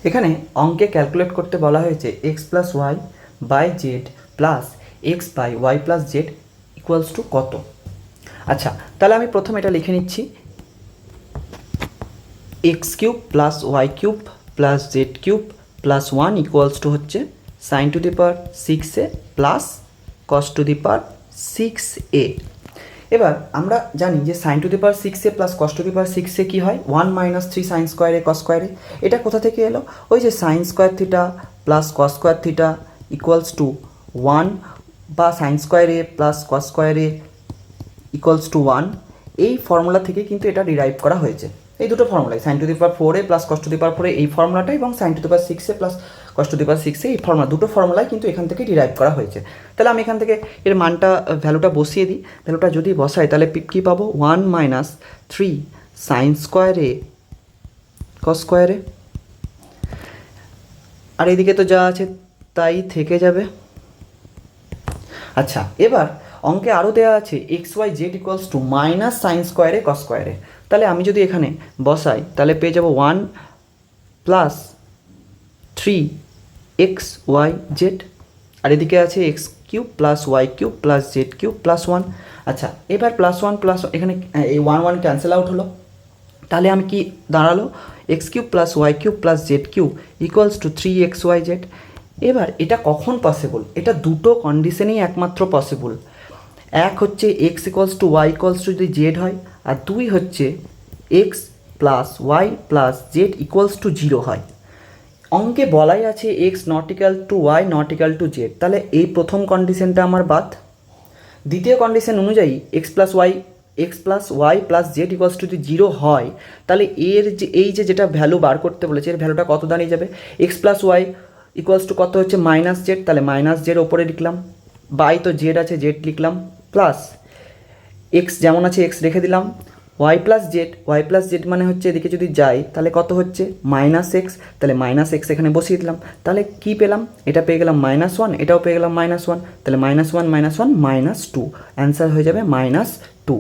এখানে অঙ্কে ক্যালকুলেট করতে বলা হয়েছে X plus Y by Z plus X by Y plus Z equals to কত। আচ্ছা, তাহলে আমি প্রথমে এটা লিখে নিচ্ছি, X cube plus Y cube plus Z cube plus one equals to হচ্ছে sine to the power 6a plus cos to the power 6a। এবার আমরা জানি যে sine to the power 6a plus cos to the power 6a কী হয়, 1 - 3 sign স্কোয়ারে cos স্কোয়ারে। এটা কোথা থেকে এলো, ওই যে sine square theta plus cos square theta equals to 1 বা সাইন স্কোয়ারে প্লাস কস স্কোয়ারে ইকুয়ালস টু 1, এই ফর্মুলা থেকে কিন্তু এটা ডিরাইভ করা হয়েছে। এই দুটো ফর্মুলাই, sine to the power 4a plus cos to the power 4a এই ফর্মুলাটা, এবং sine to the power 6a plus cos to the power 6a এই ফর্মুলা, দুটো ফর্মুলাই কিন্তু এখান থেকে ডিরাইভ করা হয়েছে। তাহলে আমি এখান থেকে এর মানটা ভ্যালুটা বসিয়ে দিই। ভ্যালুটা যদি বসাই তাহলে কী পাবো, 1 - 3 সাইন স্কোয়ারে কস স্কোয়ারে, আর এদিকে তো যা আছে তাই থেকে যাবে। আচ্ছা, এবার অঙ্কে আরও দেওয়া আছে x y z equals to minus sine স্কোয়ারে কস স্কোয়ারে। তাহলে আমি যদি এখানে বসাই তাহলে পেয়ে যাব 1 প্লাস 3 এক্স ওয়াই জেড, আর এদিকে আছে x cube plus Y cube plus Z cube plus 1। আচ্ছা, এবার প্লাস 1 প্লাস এখানে এই 1 ক্যান্সেল আউট হলো, তাহলে আমি কি দাঁড়ালো, x cube plus Y cube plus Z cube equals to 3xyz। এবার এটা কখন পসিবল, এটা দুটো কন্ডিশনেই একমাত্র পসিবল। এক হচ্ছে x equals to y equals to যদি জেড হয়, আর দুই হচ্ছে x plus y plus Z equals to 0 হয়। অঙ্কে বলাই আছে x not equal to y not equal to z, তাহলে এই প্রথম কন্ডিশনটা আমার বাদ। দ্বিতীয় কন্ডিশন অনুযায়ী x plus y plus Z equals to যদি 0 হয়, তাহলে এর যে যেটা ভ্যালু বার করতে বলেছে এর ভ্যালুটা কত দাঁড়িয়ে যাবে, x plus y equals to কত হচ্ছে মাইনাস জেড, তাহলে মাইনাস জেড ওপরে লিখলাম, বাই তো জেড আছে জেড লিখলাম, প্লাস এক্স যেমন আছে এক্স রেখে দিলাম, ওয়াই প্লাস জেড মানে হচ্ছে এদিকে যদি যাই তাহলে কত হচ্ছে মাইনাস এক্স, তাহলে মাইনাস এক্স এখানে বসিয়ে দিলাম। তাহলে কী পেলাম, এটা পেয়ে গেলাম -1, এটাও পেয়ে গেলাম -1, তাহলে -1 - 1 -2, অ্যান্সার হয়ে যাবে -2।